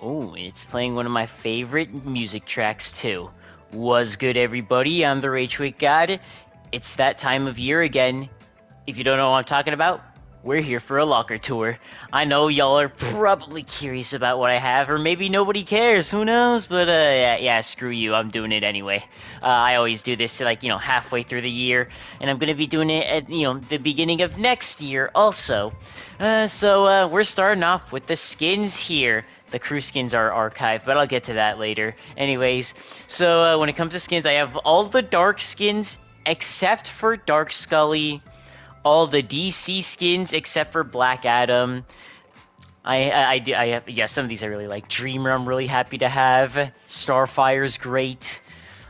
Oh, it's playing one of my favorite music tracks too. Was good, everybody? I'm the Rage Quit God. It's that time of year again. If you don't know what I'm talking about, we're here for a locker tour. I know y'all are probably curious about what I have, or maybe nobody cares. Who knows? But yeah, screw you. I'm doing it anyway. I always do this like halfway through the year, and I'm gonna be doing it at the beginning of next year also. So we're starting off with the skins here. The crew skins are archived, but I'll get to that later. Anyways, so when it comes to skins, I have all the dark skins except for Dark Scully, all the DC skins except for Black Adam. I have, yeah, some of these I really like. Dreamer I'm really happy to have. Starfire's great.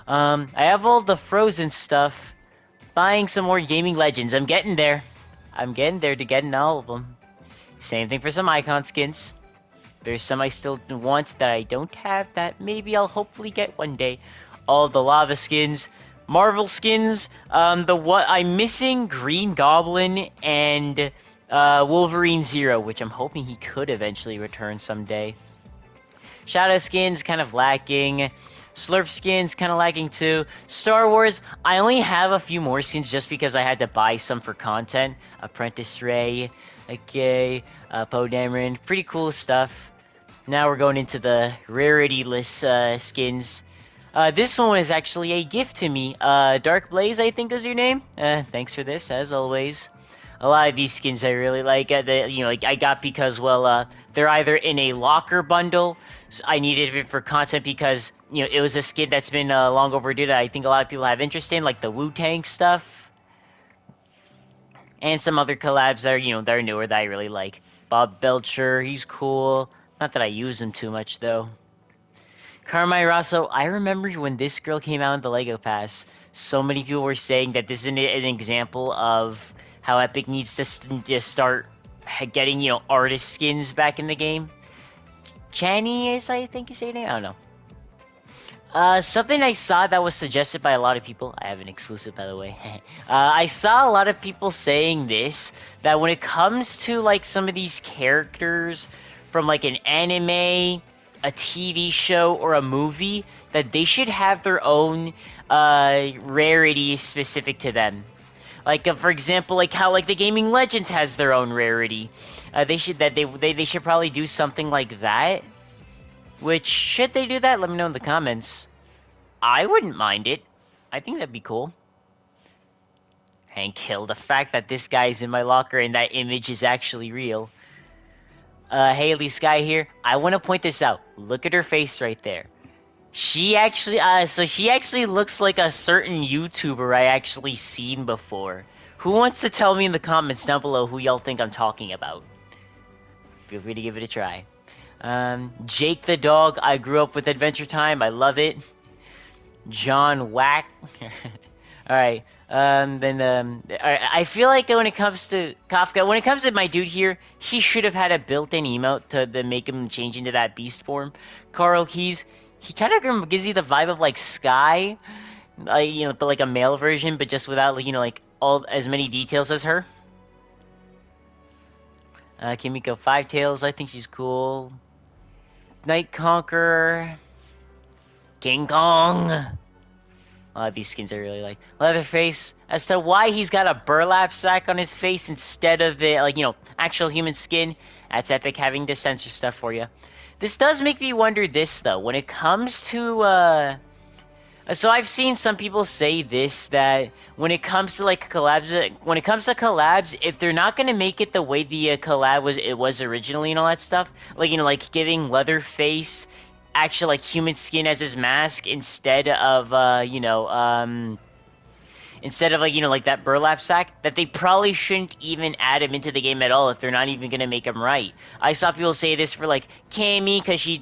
I have all the Frozen stuff. Buying some more Gaming Legends. I'm getting there. I'm getting there to getting all of them. Same thing for some Icon skins. There's some I still want that I don't have that maybe I'll hopefully get one day. All the lava skins, Marvel skins, the what I'm missing Green Goblin and Wolverine Zero, which I'm hoping he could eventually return someday. Shadow skins kind of lacking. Slurp skins kind of lacking too. Star Wars, I only have a few more skins just because I had to buy some for content. Apprentice Ray, okay, Poe Dameron, pretty cool stuff. Now we're going into the rarity-less skins. This one was actually a gift to me. Dark Blaze, I think was your name. Thanks for this, as always. A lot of these skins I really like. Like I got because, well, they're either in a locker bundle. So I needed it for content because, it was a skin that's been long overdue that I think a lot of people have interest in, like the Wu-Tang stuff. And some other collabs that are, that are newer that I really like. Bob Belcher, he's cool. Not that I use him too much, though. Carmine Rosso, I remember when this girl came out in the LEGO Pass, so many people were saying that this is an example of how Epic needs to just start getting, artist skins back in the game. Chani is, I think you say your name? I don't know. Something I saw that was suggested by a lot of people. I have an exclusive, by the way. I saw a lot of people saying this, that when it comes to, like, some of these characters from, like, an anime, a TV show, or a movie, that they should have their own, rarities specific to them. Like, for example, like how, like, the Gaming Legends has their own rarity. They should probably do something like that. Which, should they do that? Let me know in the comments. I wouldn't mind it. I think that'd be cool. Hank Hill, the fact that this guy's in my locker and that image is actually real. Haley Sky here. I want to point this out. Look at her face right there. She actually, so she actually looks like a certain YouTuber I actually seen before. Who wants to tell me in the comments down below who y'all think I'm talking about? Feel free to give it a try. Jake the dog. I grew up with Adventure Time. I love it. John Whack. Alright. I feel like when it comes to Kafka, when it comes to my dude here, he should have had a built-in emote to make him change into that beast form. Carl Keys, he kind of gives you the vibe of like Sky, but like a male version, but just without like all as many details as her. Kimiko Five Tails, I think she's cool. Night Conqueror, King Kong. A lot of these skins I really like. Leatherface, as to why he's got a burlap sack on his face instead of the, actual human skin. That's Epic having to censor stuff for you. This does make me wonder this, though. When it comes to, so I've seen some people say this, that when it comes to, like, collabs, if they're not gonna make it the way the collab was originally and all that stuff, like giving Leatherface actual, like, human skin as his mask instead of, like that burlap sack, that they probably shouldn't even add him into the game at all if they're not even gonna make him right. I saw people say this for, like, Cammy, because she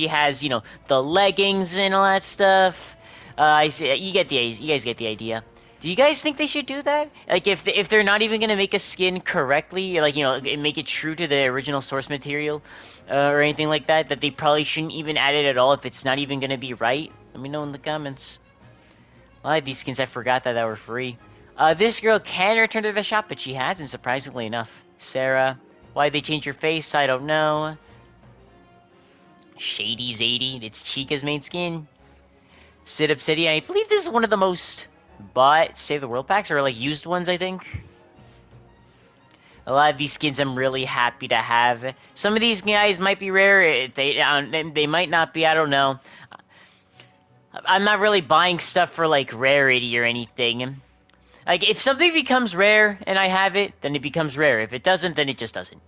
has, the leggings and all that stuff. You guys get the idea. Do you guys think they should do that? Like, if they're not even gonna make a skin correctly, like, make it true to the original source material, or anything like that, that they probably shouldn't even add it at all if it's not even gonna be right? Let me know in the comments. A lot of these skins I forgot that were free. This girl can return to the shop, but she hasn't, surprisingly enough. Sarah, why they change your face, I don't know. Shady's 80. It's Chica's main skin. Sit Obsidian. I believe this is one of the most bought Save the World packs, or like used ones, I think. A lot of these skins I'm really happy to have. Some of these guys might be rare. They might not be. I don't know. I'm not really buying stuff for like rarity or anything. Like if something becomes rare and I have it, then it becomes rare. If it doesn't, then it just doesn't.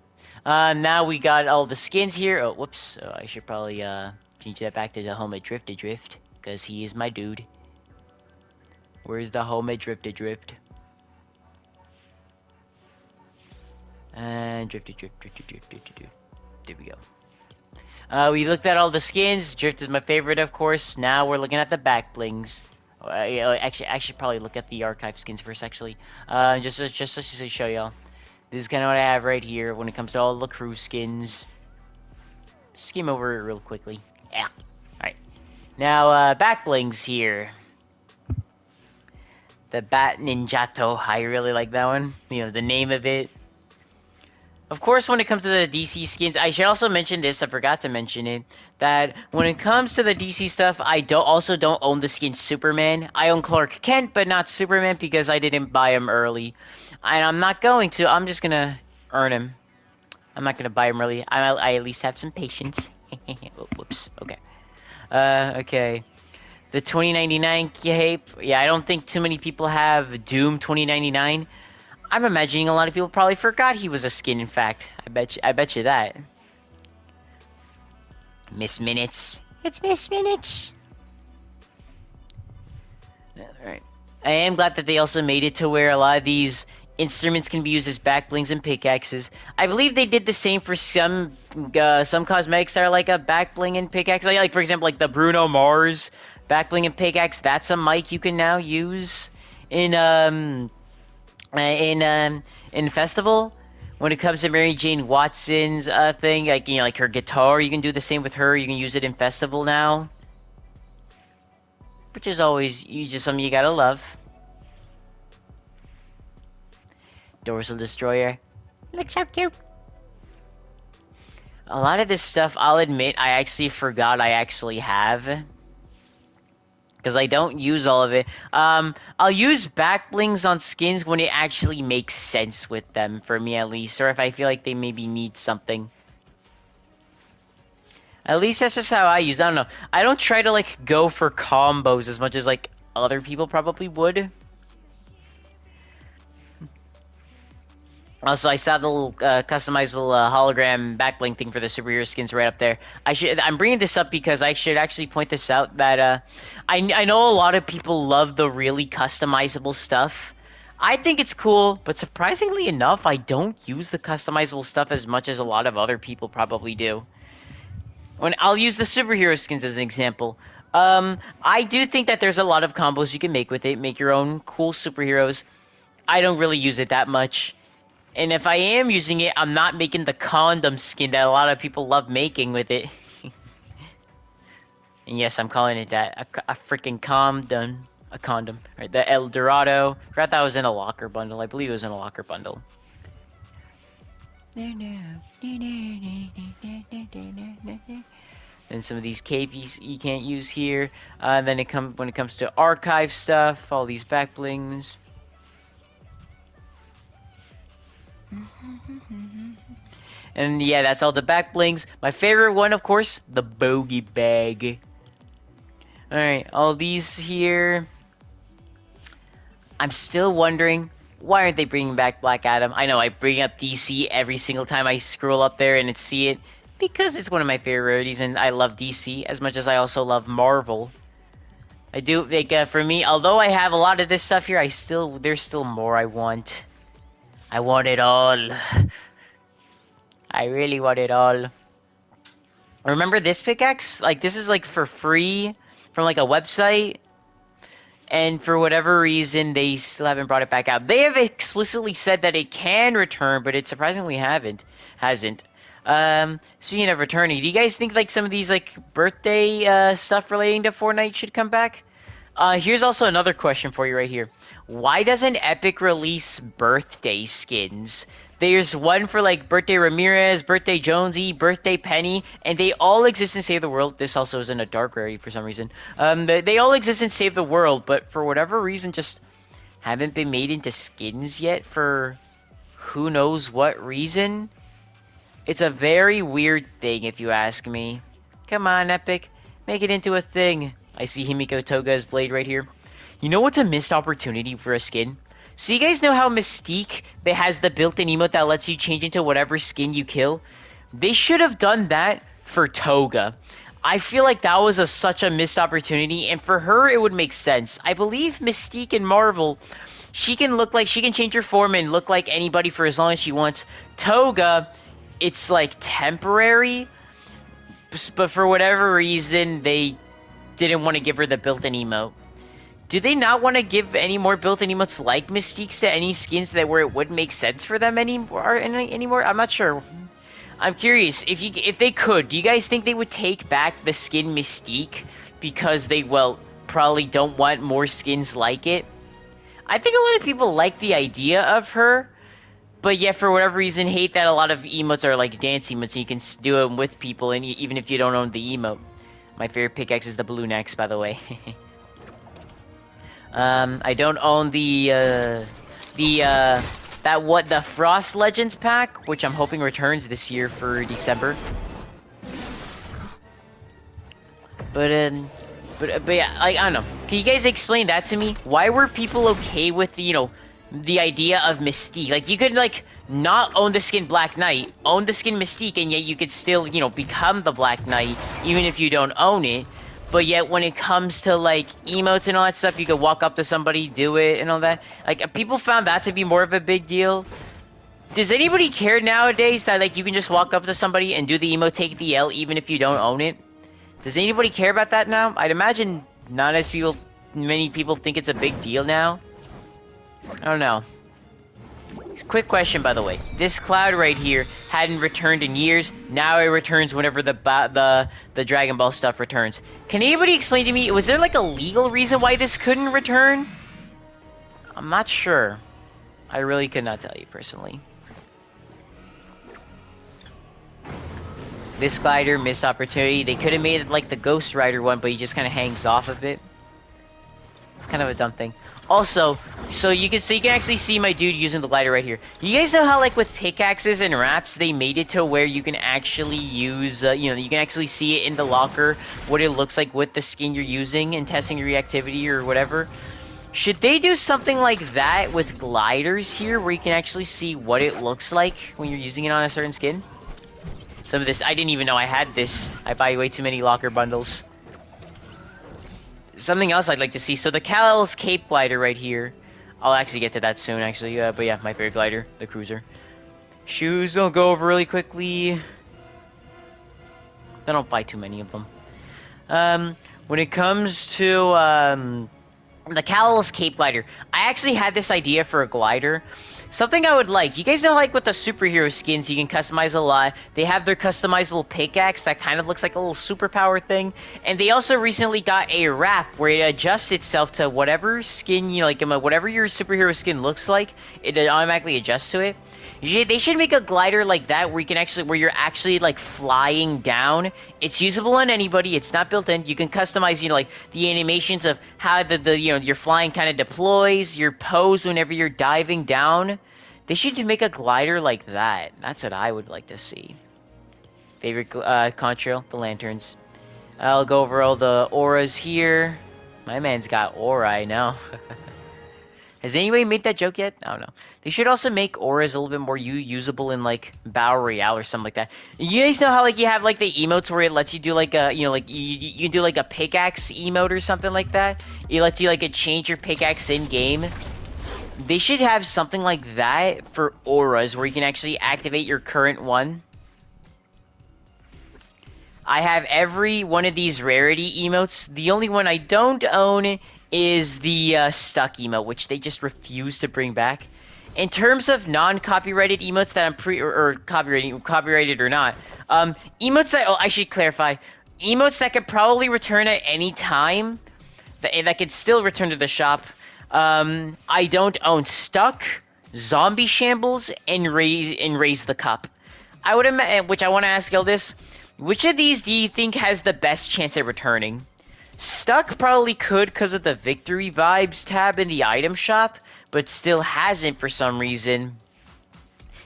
Now we got all the skins here. Oh, whoops. Oh, I should probably change that back to the Homemade Drifted Drift, because he is my dude. Where's the Homemade Drifted Drift? And drifted. There we go. We looked at all the skins. Drift is my favorite, of course. Now we're looking at the back blings. Actually, I should probably look at the archive skins first. Actually, just to show y'all. This is kind of what I have right here when it comes to all the crew skins. Skim over it real quickly. Yeah. All right. Now back blings here. The Bat Ninjato. I really like that one. You know the name of it. Of course, when it comes to the DC skins, I should also mention this, I forgot to mention it, that when it comes to the DC stuff, I don't own the skin Superman. I own Clark Kent, but not Superman, because I didn't buy him early. And I'm not going to, I'm just gonna earn him. I'm not gonna buy him early. I at least have some patience. Oh, whoops, okay. Okay. The 2099 cape, yeah, I don't think too many people have Doom 2099. I'm imagining a lot of people probably forgot he was a skin, in fact. I bet you that. Miss Minutes. It's Miss Minutes. Alright. I am glad that they also made it to where a lot of these instruments can be used as back blings and pickaxes. I believe they did the same for some cosmetics that are like a back bling and pickaxe. Like for example, like the Bruno Mars back bling and pickaxe. That's a mic you can now use in Festival. When it comes to Mary Jane Watson's thing, like like her guitar, you can do the same with her. You can use it in Festival now, which is always just something you gotta love. Dorsal Destroyer, looks so cute. A lot of this stuff, I'll admit, I actually forgot I actually have, because I don't use all of it. I'll use back blings on skins when it actually makes sense with them, for me at least, or if I feel like they maybe need something. At least that's just how I use it. I don't know. I don't try to like go for combos as much as like other people probably would. Also, I saw the little customizable hologram backbling thing for the superhero skins right up there. I'm bringing this up because I should actually point this out that I know a lot of people love the really customizable stuff. I think it's cool, but surprisingly enough, I don't use the customizable stuff as much as a lot of other people probably do. I'll use the superhero skins as an example. I do think that there's a lot of combos you can make with it. Make your own cool superheroes. I don't really use it that much. And if I am using it, I'm not making the condom skin that a lot of people love making with it. And yes, I'm calling it that. A freaking condom. A condom. Right, the El Dorado. I forgot that was in a locker bundle. I believe it was in a locker bundle. And some of these capes you can't use here. And then when it comes to archive stuff, all these back blings. And yeah, that's all the back blings. My favorite one, of course, the bogey bag. Alright, all these here. I'm still wondering, why aren't they bringing back Black Adam? I know I bring up DC every single time I scroll up there and see it, because it's one of my favorite rarities, and I love DC as much as I also love Marvel. I do, like, for me, although I have a lot of this stuff here, there's still more I want. I want it all. I really want it all. Remember this pickaxe? Like, this is like for free from like a website. And for whatever reason, they still haven't brought it back out. They have explicitly said that it can return, but it surprisingly hasn't. Speaking of returning, do you guys think like some of these like birthday stuff relating to Fortnite should come back? Here's also another question for you right here. Why doesn't Epic release birthday skins? There's one for like Birthday Ramirez, Birthday Jonesy, Birthday Penny, and they all exist in Save the World. This also is in a dark rarity for some reason. They all exist in Save the World, but for whatever reason, just haven't been made into skins yet for who knows what reason. It's a very weird thing, if you ask me. Come on, Epic. Make it into a thing. I see Himiko Toga's blade right here. You know what's a missed opportunity for a skin? So you guys know how Mystique has the built-in emote that lets you change into whatever skin you kill? They should have done that for Toga. I feel like that was such a missed opportunity, and for her it would make sense. I believe Mystique in Marvel, she can change her form and look like anybody for as long as she wants. Toga, it's like temporary, but for whatever reason they didn't want to give her the built-in emote. Do they not want to give any more built-in emotes like Mystiques to any skins where it would make sense for them anymore? I'm not sure. I'm curious if they could. Do you guys think they would take back the skin Mystique because they probably don't want more skins like it? I think a lot of people like the idea of her, but yet for whatever reason hate that a lot of emotes are like dance emotes and you can do them with people and even if you don't own the emote. My favorite pickaxe is the Blue Nex, by the way. I don't own the Frost Legends pack, which I'm hoping returns this year for December. But yeah, like, I don't know. Can you guys explain that to me? Why were people okay with, the idea of Mystique? Like, you could, not own the skin Black Knight, own the skin Mystique, and yet you could still, become the Black Knight, even if you don't own it. But yet, when it comes to, emotes and all that stuff, you could walk up to somebody, do it, and all that. People found that to be more of a big deal. Does anybody care nowadays that, you can just walk up to somebody and do the emote, take the L, even if you don't own it? Does anybody care about that now? I'd imagine not as many people think it's a big deal now. I don't know. Quick question, by the way. This cloud right here hadn't returned in years. Now it returns whenever the Dragon Ball stuff returns. Can anybody explain to me, was there a legal reason why this couldn't return? I'm not sure. I really could not tell you personally. This glider, missed opportunity. They could have made it like the Ghost Rider one, but he just kind of hangs off of it. It's kind of a dumb thing. Also, so you can actually see my dude using the glider right here. You guys know how with pickaxes and wraps they made it to where you can actually use you can actually see it in the locker what it looks like with the skin you're using and testing reactivity or whatever. Should they do something like that with gliders here where you can actually see what it looks like when you're using it on a certain skin? Some of this I didn't even know I had this. I buy way too many locker bundles. Something else I'd like to see. So the Kal-El's Cape glider right here. I'll actually get to that soon, actually. But yeah, my favorite glider, the Cruiser. Shoes, I'll go over really quickly. I don't buy too many of them. When it comes to the Kal-El's Cape glider, I actually had this idea for a glider. Something I would like. You guys know, with the superhero skins, you can customize a lot. They have their customizable pickaxe that kind of looks like a little superpower thing. And they also recently got a wrap where it adjusts itself to whatever skin you like, whatever your superhero skin looks like, it automatically adjusts to it. They should make a glider like that where you're actually flying down. It's usable on anybody. It's not built in. You can customize, the animations of how your flying kind of deploys, your pose whenever you're diving down. They should make a glider like that. That's what I would like to see. Favorite contrail, the lanterns. I'll go over all the auras here. My man's got aura, I know. Has anybody made that joke yet? I don't know. They should also make auras a little bit more usable in Battle Royale or something like that. You guys know how you have the emotes where it lets you do you can do a pickaxe emote or something like that. It lets you change your pickaxe in game. They should have something like that for auras where you can actually activate your current one. I have every one of these rarity emotes. The only one I don't own is the stuck emote, which they just refuse to bring back. In terms of non-copyrighted emotes that I'm copyrighted or not, emotes that I should clarify, emotes that could probably return at any time, that could still return to the shop. I don't own stuck, Zombie Shambles and Raise the Cup. I would imagine, which I want to ask y'all this: which of these do you think has the best chance at returning? Stuck probably could because of the Victory Vibes tab in the item shop, but still hasn't for some reason.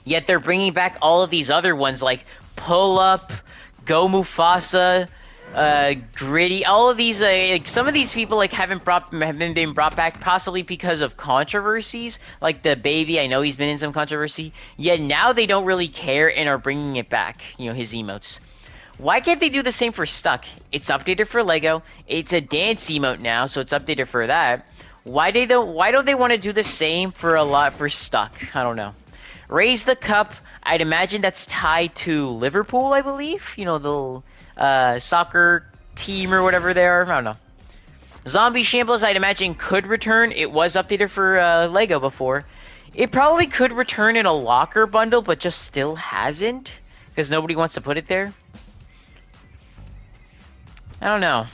Yet they're bringing back all of these other ones like Pull Up, Go Mufasa, Gritty. All of these, like some of these people like haven't been brought back possibly because of controversies. Like the baby, I know he's been in some controversy. Yet now they don't really care and are bringing it back. You know, his emotes. Why can't they do the same for Stuck? It's updated for Lego. It's a dance emote now, so it's updated for that. Why don't they want to do the same for Stuck? I don't know. Raise the Cup. I'd imagine that's tied to Liverpool, I believe. You know, the soccer team or whatever they are. I don't know. Zombie Shambles, I'd imagine, could return. It was updated for Lego before. It probably could return in a locker bundle, but just still hasn't. Because nobody wants to put it there. I don't know.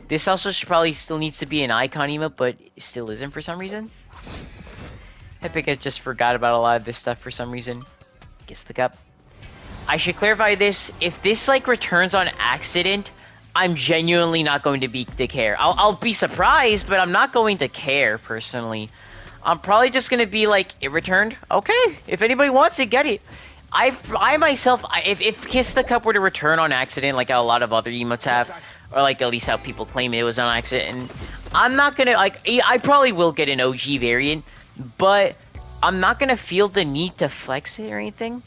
This also probably still needs to be an icon emote, but it still isn't for some reason. Epic has just forgot about a lot of this stuff for some reason. Guess the cup. I should clarify this. If this like returns on accident, I'm genuinely not going to care. I'll be surprised, but I'm not going to care personally. I'm probably just gonna be like, it returned. Okay, if anybody wants it, get it. I myself, if Kiss the Cup were to return on accident, like a lot of other emotes have, or like at least how people claim it was on accident, I'm not gonna like. I probably will get an OG variant, but I'm not gonna feel the need to flex it or anything.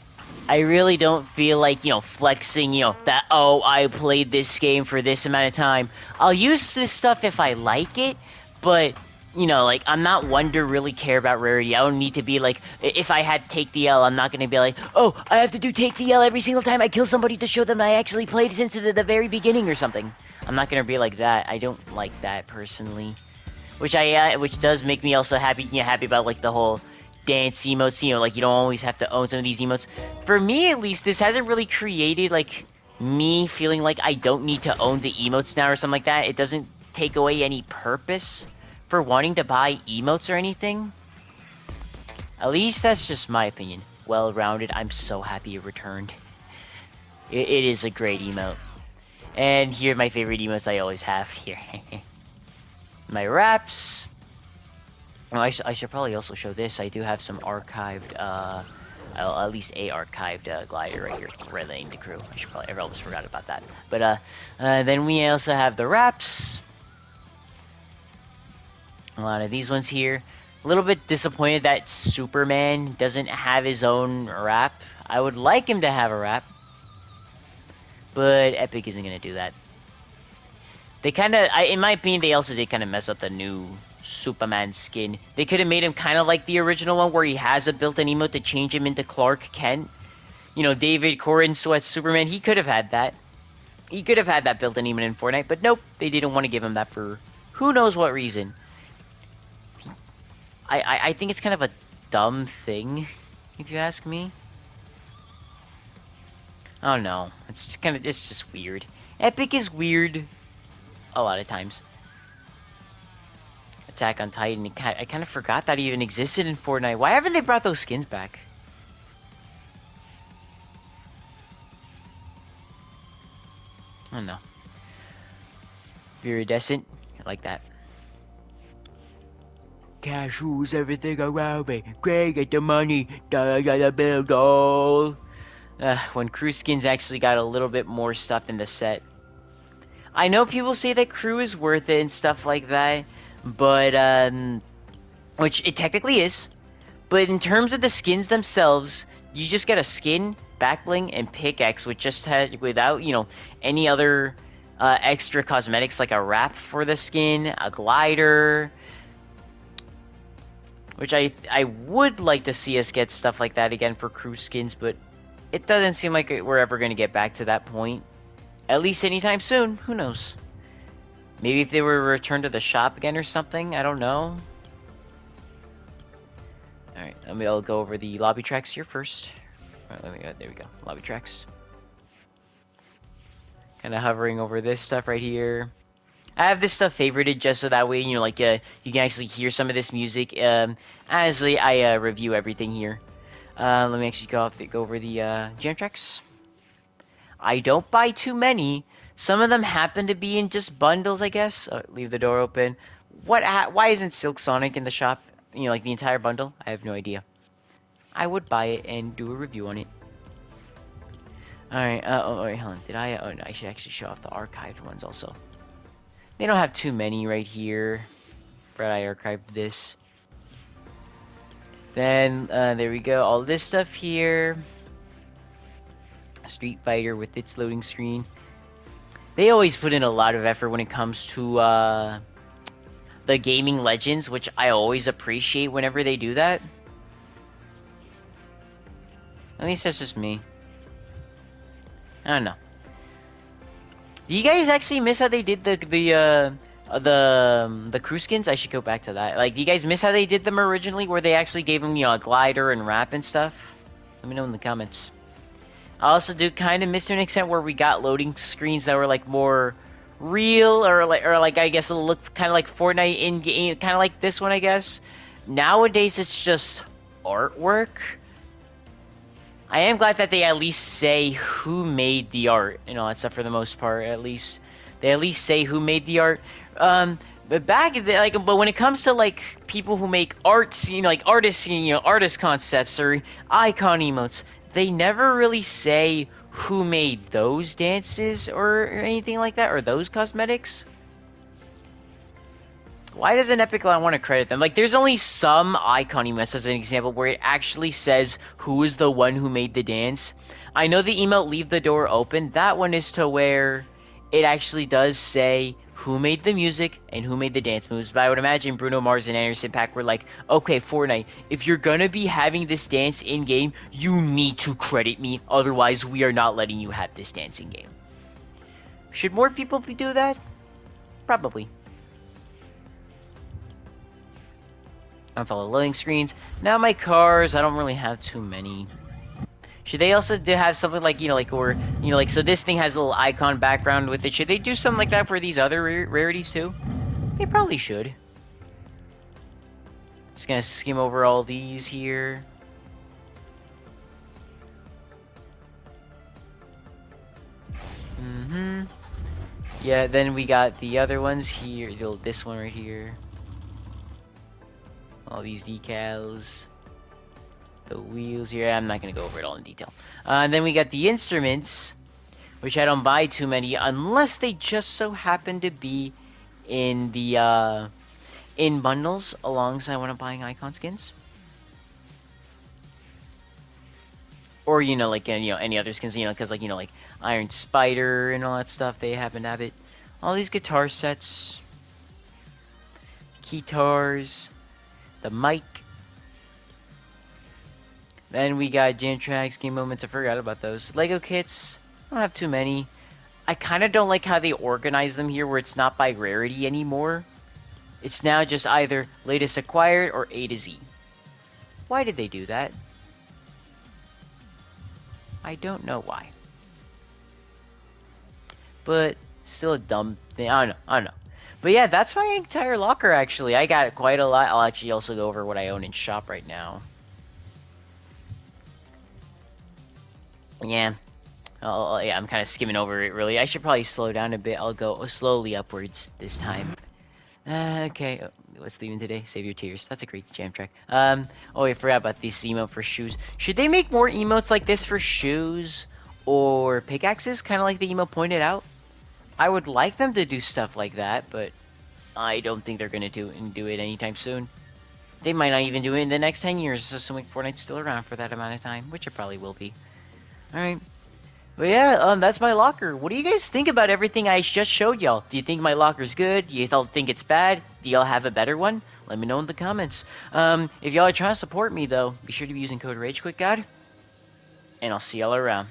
I really don't feel like, you know, flexing, you know, that, oh, I played this game for this amount of time. I'll use this stuff if I like it, but, you know, like, I'm not one to really care about rarity. I don't need to be like, if I had Take the L, I'm not gonna be like, oh, I have to do Take the L every single time I kill somebody to show them I actually played since the very beginning or something. I'm not gonna be like that. I don't like that, personally. Which does make me also happy, you know, happy about, like, the whole dance emotes, you know, like, you don't always have to own some of these emotes. For me, at least, this hasn't really created, like, me feeling like I don't need to own the emotes now or something like that. It doesn't take away any purpose for wanting to buy emotes or anything. At least that's just my opinion. Well-rounded. I'm so happy it returned. It is a great emote. And here are my favorite emotes I always have. Here. My wraps. Oh, I should probably also show this. I do have some archived, at least a archived glider right here, relaying the crew. I almost forgot about that. But then we also have the wraps. A lot of these ones here. A little bit disappointed that Superman doesn't have his own wrap. I would like him to have a wrap, but Epic isn't gonna do that. They kind of, in my opinion, they also did kind of mess up the new Superman skin. They could have made him kind of like the original one where he has a built-in emote to change him into Clark Kent. You know, David Corrin Sweat Superman, he could have had that. He could have had that built-in emote in Fortnite, but nope, they didn't want to give him that for who knows what reason. I think it's kind of a dumb thing, if you ask me. I don't know. It's just weird. Epic is weird a lot of times. Attack on Titan. I kind of forgot that even existed in Fortnite. Why haven't they brought those skins back? I don't know. Viridescent. I like that. Cash rules everything around me. Great, get the money. I gotta build all. When crew skins actually got a little bit more stuff in the set. I know people say that crew is worth it and stuff like that, but, which it technically is. But in terms of the skins themselves, you just get a skin, back bling, and pickaxe, which just had, without, you know, any other, extra cosmetics like a wrap for the skin, a glider. Which I would like to see us get stuff like that again for crew skins, but it doesn't seem like we're ever going to get back to that point. At least anytime soon. Who knows? Maybe if they were returned to the shop again or something. I don't know. Alright, I'll go over the lobby tracks here first. Alright, there we go. Lobby tracks. Kind of hovering over this stuff right here. I have this stuff favorited just so that way, you know, like, you can actually hear some of this music, as I review everything here. Let me actually go over the, jam tracks. I don't buy too many. Some of them happen to be in just bundles, I guess. Leave the door open. Why isn't Silk Sonic in the shop? You know, like the entire bundle? I have no idea. I would buy it and do a review on it. Alright, wait, hold on. Oh, no, I should actually show off the archived ones also. They don't have too many right here. But I archived this. Then, there we go. All this stuff here. Street Fighter with its loading screen. They always put in a lot of effort when it comes to, the gaming legends, which I always appreciate whenever they do that. At least that's just me. I don't know. Do you guys actually miss how they did the crew skins? I should go back to that. Like, do you guys miss how they did them originally, where they actually gave them, you know, a glider and wrap and stuff? Let me know in the comments. I also do kind of miss to an extent where we got loading screens that were like more real, or like I guess it'll look kind of like Fortnite in game, kind of like this one, I guess. Nowadays, it's just artwork. I am glad that they at least say who made the art and all that stuff for the most part. At least they at least say who made the art. But but when it comes to like people who make arts, you know, like artists, you know, artist concepts or icon emotes, they never really say who made those dances or anything like that, or those cosmetics. Why doesn't Epic want to credit them? Like, there's only some icon emotes, as an example, where it actually says who is the one who made the dance. I know the emote Leave the Door Open. That one is to where it actually does say who made the music and who made the dance moves. But I would imagine Bruno Mars and Anderson .Paak were like, okay, Fortnite, if you're gonna be having this dance in-game, you need to credit me. Otherwise, we are not letting you have this dance in-game. Should more people do that? Probably. That's all the loading screens. Now my cars, I don't really have too many. Should they also have something like, you know, like, or, you know, like, so this thing has a little icon background with it. Should they do something like that for these other rarities too? They probably should. Just gonna skim over all these here. Yeah, then we got the other ones here. This one right here. All these decals. The wheels here. I'm not going to go over it all in detail. And then we got the instruments, which I don't buy too many unless they just so happen to be in the in bundles alongside when I'm buying icon skins. Or, you know, like, you know, any other skins, you know, because, like, you know, like Iron Spider and all that stuff, they happen to have it. All these guitar sets. Guitars. The mic. Then we got jam tracks, game moments. I forgot about those. Lego kits. I don't have too many. I kind of don't like how they organize them here, where it's not by rarity anymore. It's now just either latest acquired or A to Z. Why did they do that? I don't know why. But still a dumb thing. I don't know. But yeah, that's my entire locker, actually. I got quite a lot. I'll actually also go over what I own in shop right now. Yeah. Yeah, I'm kind of skimming over it, really. I should probably slow down a bit. I'll go slowly upwards this time. Okay. What's leaving today? Save your tears. That's a great jam track. Oh, I forgot about this emote for shoes. Should they make more emotes like this for shoes or pickaxes? Kind of like the emote pointed out. I would like them to do stuff like that, but I don't think they're going to do it anytime soon. They might not even do it in the next 10 years, assuming Fortnite's still around for that amount of time, which it probably will be. Alright. But yeah, that's my locker. What do you guys think about everything I just showed y'all? Do you think my locker's good? Do you all think it's bad? Do y'all have a better one? Let me know in the comments. If y'all are trying to support me, though, be sure to be using code RageQuitGod, and I'll see y'all around.